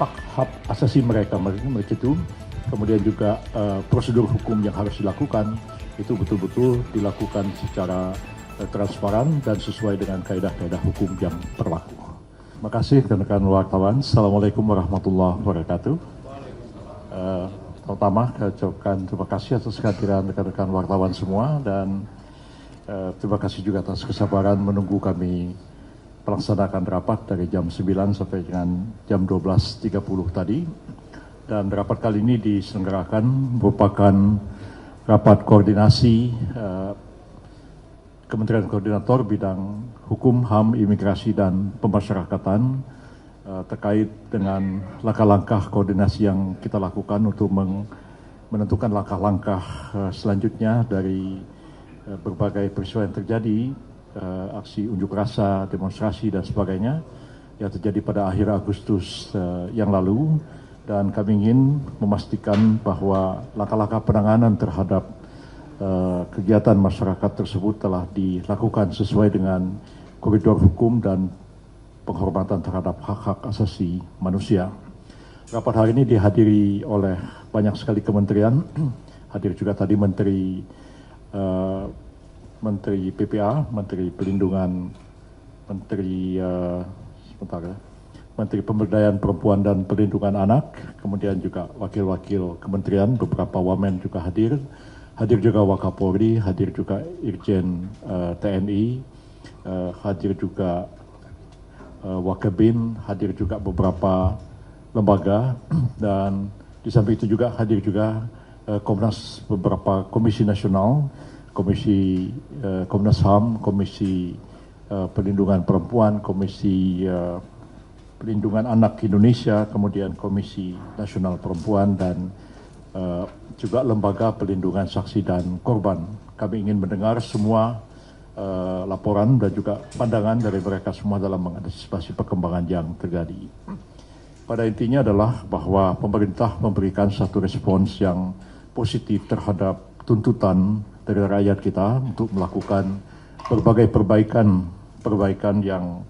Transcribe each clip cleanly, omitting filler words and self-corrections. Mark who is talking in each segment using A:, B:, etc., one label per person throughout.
A: hak asasi mereka itu, kemudian juga prosedur hukum yang harus dilakukan itu betul-betul dilakukan secara transparan dan sesuai dengan kaedah-kaedah hukum yang berlaku. Terima kasih rekan-rekan wartawan. Assalamualaikum warahmatullahi wabarakatuh. Pertama, saya ucapkan terima kasih atas kehadiran rekan-rekan wartawan semua dan terima kasih juga atas kesabaran menunggu kami melaksanakan rapat dari jam 9 sampai dengan jam 12.30 tadi. Dan rapat kali ini diselenggarakan merupakan rapat koordinasi Kementerian Koordinator Bidang Hukum, HAM, Imigrasi, dan Pemasyarakatan terkait dengan langkah-langkah koordinasi yang kita lakukan untuk menentukan langkah-langkah selanjutnya dari berbagai peristiwa yang terjadi, aksi unjuk rasa, demonstrasi, dan sebagainya yang terjadi pada akhir Agustus yang lalu. Dan kami ingin memastikan bahwa langkah-langkah penanganan terhadap kegiatan masyarakat tersebut telah dilakukan sesuai dengan koridor hukum dan penghormatan terhadap hak-hak asasi manusia. Rapat hari ini dihadiri oleh banyak sekali kementerian, hadir juga tadi Menteri PPA, Menteri Perlindungan, Menteri Pemberdayaan Perempuan dan Perlindungan Anak, kemudian juga wakil-wakil kementerian, beberapa wamen juga hadir juga Wakapolri, hadir juga Irjen TNI, hadir juga Wakabin, hadir juga beberapa lembaga, dan di samping itu juga hadir juga Komnas, beberapa komisi nasional, Komnas HAM, Komisi Perlindungan Perempuan, Komisi Perlindungan Anak Indonesia, kemudian Komisi Nasional Perempuan, dan juga Lembaga Perlindungan Saksi dan Korban. Kami ingin mendengar semua laporan dan juga pandangan dari mereka semua dalam mengantisipasi perkembangan yang terjadi. Pada intinya adalah bahwa pemerintah memberikan satu respons yang positif terhadap tuntutan dari rakyat kita untuk melakukan berbagai perbaikan yang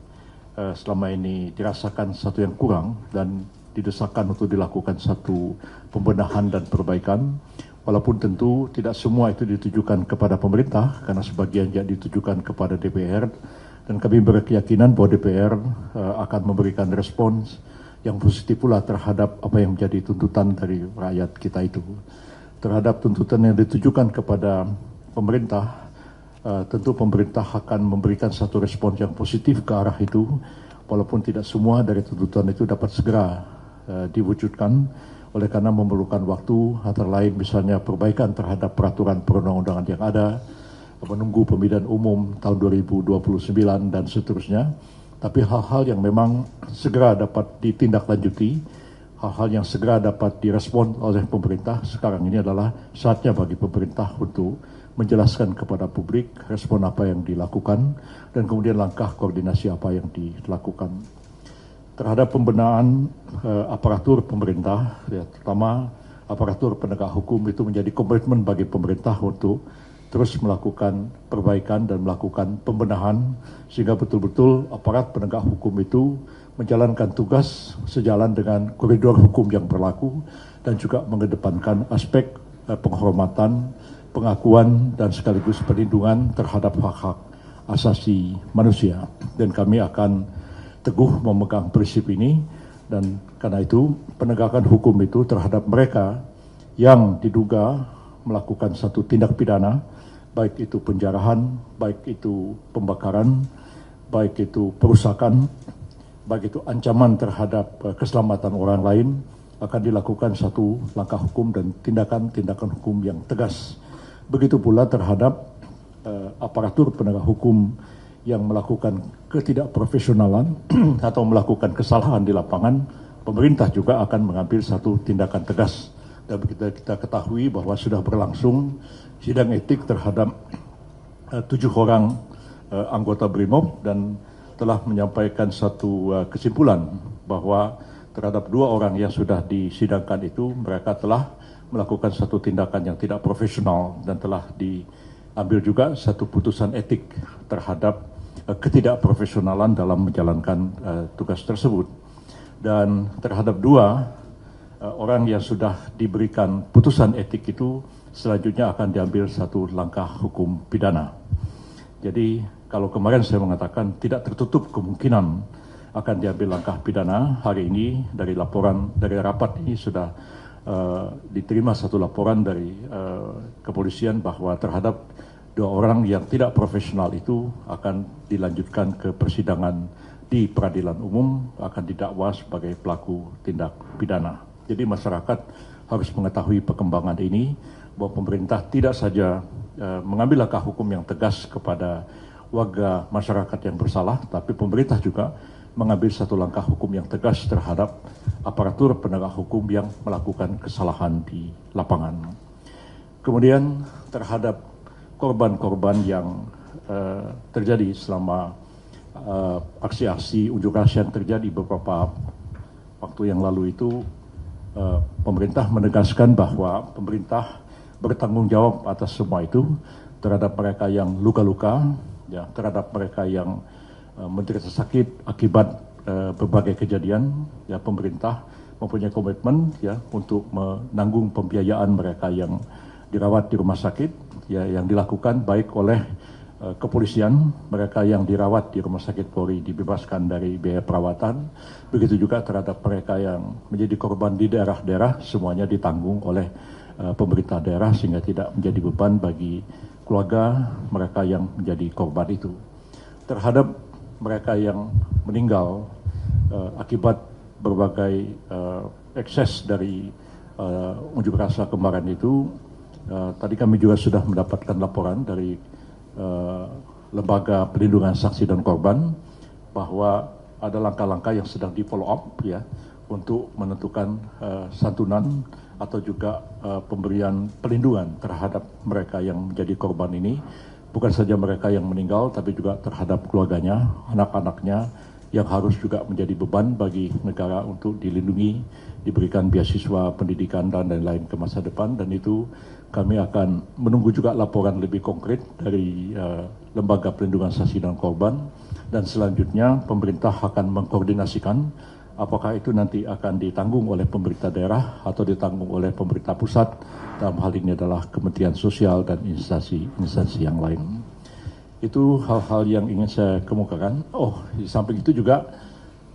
A: selama ini dirasakan satu yang kurang dan didesakan untuk dilakukan satu pembenahan dan perbaikan. Walaupun tentu tidak semua itu ditujukan kepada pemerintah, karena sebagian yang ditujukan kepada DPR, dan kami berkeyakinan bahwa DPR akan memberikan respons yang positif pula terhadap apa yang menjadi tuntutan dari rakyat kita itu. Terhadap tuntutan yang ditujukan kepada pemerintah, tentu pemerintah akan memberikan satu respons yang positif ke arah itu, walaupun tidak semua dari tuntutan itu dapat segera diwujudkan, oleh karena memerlukan waktu, antara lain misalnya perbaikan terhadap peraturan perundang-undangan yang ada, menunggu pemilihan umum tahun 2029 dan seterusnya. Tapi hal-hal yang memang segera dapat ditindaklanjuti, hal-hal yang segera dapat direspon oleh pemerintah, sekarang ini adalah saatnya bagi pemerintah untuk menjelaskan kepada publik respon apa yang dilakukan dan kemudian langkah koordinasi apa yang dilakukan. Terhadap pembenahan aparatur pemerintah, ya, terutama aparatur penegak hukum, itu menjadi komitmen bagi pemerintah untuk terus melakukan perbaikan dan melakukan pembenahan sehingga betul-betul aparat penegak hukum itu menjalankan tugas sejalan dengan koridor hukum yang berlaku dan juga mengedepankan aspek penghormatan, pengakuan, dan sekaligus perlindungan terhadap hak-hak asasi manusia. Dan kami akan teguh memegang prinsip ini, dan karena itu penegakan hukum itu terhadap mereka yang diduga melakukan satu tindak pidana, baik itu penjarahan, baik itu pembakaran, baik itu perusakan, baik itu ancaman terhadap keselamatan orang lain, akan dilakukan satu langkah hukum dan tindakan-tindakan hukum yang tegas. Begitu pula terhadap aparatur penegak hukum yang melakukan ketidakprofesionalan atau melakukan kesalahan di lapangan, pemerintah juga akan mengambil satu tindakan tegas. Dan kita ketahui bahwa sudah berlangsung sidang etik terhadap 7 orang anggota BRIMOB dan telah menyampaikan satu kesimpulan bahwa terhadap 2 orang yang sudah disidangkan itu mereka telah melakukan satu tindakan yang tidak profesional dan telah diambil juga satu putusan etik terhadap ketidakprofesionalan dalam menjalankan tugas tersebut. dan terhadap 2 orang yang sudah diberikan putusan etik itu selanjutnya akan diambil satu langkah hukum pidana. Jadi kalau kemarin saya mengatakan tidak tertutup kemungkinan akan diambil langkah pidana, hari ini dari laporan dari rapat ini sudah diterima satu laporan dari kepolisian bahwa terhadap 2 orang yang tidak profesional itu akan dilanjutkan ke persidangan di peradilan umum, akan didakwa sebagai pelaku tindak pidana. Jadi masyarakat harus mengetahui perkembangan ini, bahwa pemerintah tidak saja mengambil langkah hukum yang tegas kepada warga masyarakat yang bersalah, tapi pemerintah juga mengambil satu langkah hukum yang tegas terhadap aparatur penegak hukum yang melakukan kesalahan di lapangan. Kemudian terhadap korban-korban yang terjadi selama aksi-aksi unjuk rasa yang terjadi beberapa waktu yang lalu itu, pemerintah menegaskan bahwa pemerintah bertanggung jawab atas semua itu, terhadap mereka yang luka-luka, ya, terhadap mereka yang menderita sakit akibat berbagai kejadian. Ya, pemerintah mempunyai komitmen ya untuk menanggung pembiayaan mereka yang dirawat di rumah sakit, ya, yang dilakukan baik oleh kepolisian, mereka yang dirawat di rumah sakit Polri dibebaskan dari biaya perawatan, begitu juga terhadap mereka yang menjadi korban di daerah-daerah, semuanya ditanggung oleh pemerintah daerah sehingga tidak menjadi beban bagi keluarga mereka yang menjadi korban itu. Terhadap mereka yang meninggal akibat berbagai ekses dari unjuk rasa kemarin itu, tadi kami juga sudah mendapatkan laporan dari Lembaga Perlindungan Saksi dan Korban bahwa ada langkah-langkah yang sedang di follow up ya untuk menentukan santunan atau juga pemberian perlindungan terhadap mereka yang menjadi korban ini. Bukan saja mereka yang meninggal, tapi juga terhadap keluarganya, anak-anaknya, yang harus juga menjadi beban bagi negara untuk dilindungi, diberikan beasiswa pendidikan dan lain-lain ke masa depan. Dan itu kami akan menunggu juga laporan lebih konkret dari Lembaga Perlindungan Saksi dan Korban. Dan selanjutnya pemerintah akan mengkoordinasikan apakah itu nanti akan ditanggung oleh pemerintah daerah atau ditanggung oleh pemerintah pusat, dalam hal ini adalah Kementerian Sosial dan instansi yang lain. Itu hal-hal yang ingin saya kemukakan. Di samping itu juga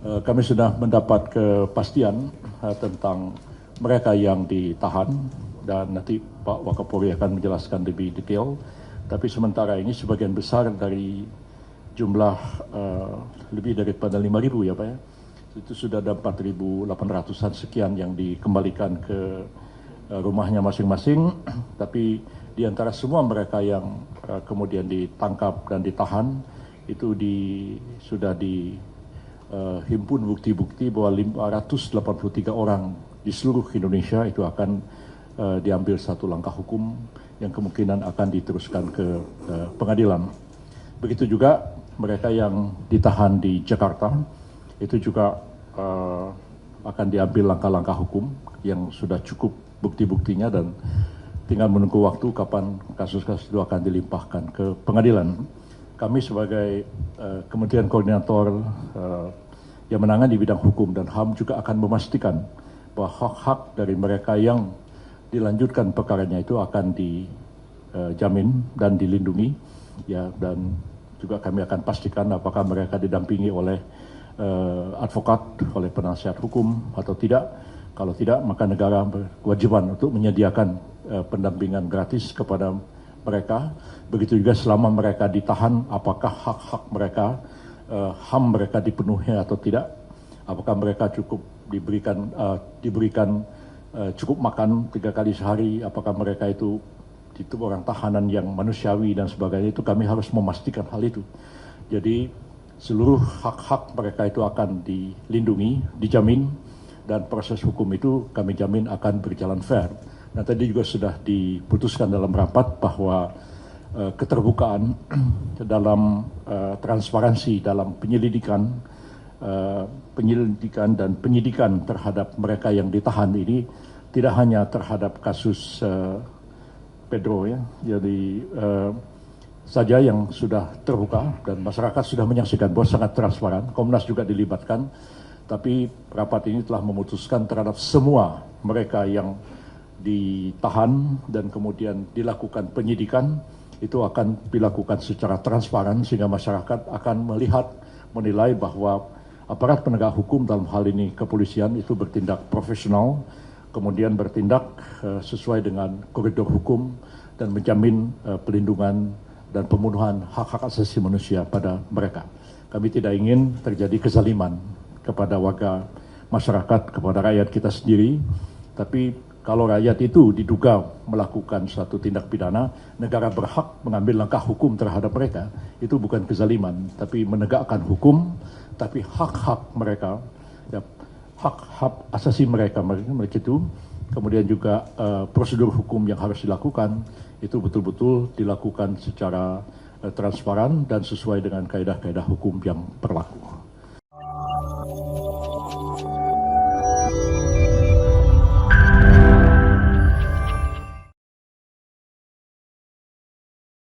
A: kami sudah mendapat kepastian tentang mereka yang ditahan, dan nanti Pak Wakapolri akan menjelaskan lebih detail. Tapi sementara ini sebagian besar dari jumlah lebih daripada 5.000 ya Pak ya, itu sudah ada 4.800-an sekian yang dikembalikan ke rumahnya masing-masing. Tapi di antara semua mereka yang kemudian ditangkap dan ditahan itu sudah dihimpun bukti-bukti bahwa 583 orang di seluruh Indonesia itu akan diambil satu langkah hukum yang kemungkinan akan diteruskan ke pengadilan. Begitu juga mereka yang ditahan di Jakarta itu juga akan diambil langkah-langkah hukum yang sudah cukup bukti-buktinya, dan tinggal menunggu waktu kapan kasus-kasus itu akan dilimpahkan ke pengadilan. Kami sebagai Kementerian Koordinator yang menangani di bidang hukum dan HAM juga akan memastikan bahwa hak-hak dari mereka yang dilanjutkan perkaranya itu akan dijamin dan dilindungi, ya, dan juga kami akan pastikan apakah mereka didampingi oleh advokat, oleh penasihat hukum atau tidak. Kalau tidak, maka negara berkewajiban untuk menyediakan pendampingan gratis kepada mereka. Begitu juga selama mereka ditahan, apakah hak-hak mereka, HAM mereka dipenuhi atau tidak. Apakah mereka cukup diberikan cukup makan 3 kali sehari, apakah mereka itu orang tahanan yang manusiawi dan sebagainya. Itu kami harus memastikan hal itu. Jadi seluruh hak-hak mereka itu akan dilindungi, dijamin, dan proses hukum itu kami jamin akan berjalan fair. Nah, tadi juga sudah diputuskan dalam rapat bahwa keterbukaan dalam transparansi dalam penyelidikan dan penyidikan terhadap mereka yang ditahan ini tidak hanya terhadap kasus Pedro ya, jadi saja yang sudah terbuka dan masyarakat sudah menyaksikan bahwa sangat transparan. Komnas juga dilibatkan, Tapi rapat ini telah memutuskan terhadap semua mereka yang ditahan dan kemudian dilakukan penyidikan, itu akan dilakukan secara transparan sehingga masyarakat akan melihat, menilai bahwa aparat penegak hukum dalam hal ini kepolisian itu bertindak profesional, kemudian bertindak sesuai dengan koridor hukum dan menjamin pelindungan dan pemenuhan hak-hak asasi manusia pada mereka. Kami tidak ingin terjadi kezaliman kepada warga masyarakat, kepada rakyat kita sendiri, tapi kalau rakyat itu diduga melakukan suatu tindak pidana, negara berhak mengambil langkah hukum terhadap mereka. Itu bukan kezaliman, tapi menegakkan hukum, tapi hak-hak mereka, ya, hak-hak asasi mereka itu, kemudian juga prosedur hukum yang harus dilakukan, itu betul-betul dilakukan secara transparan dan sesuai dengan kaedah-kaedah hukum yang berlaku.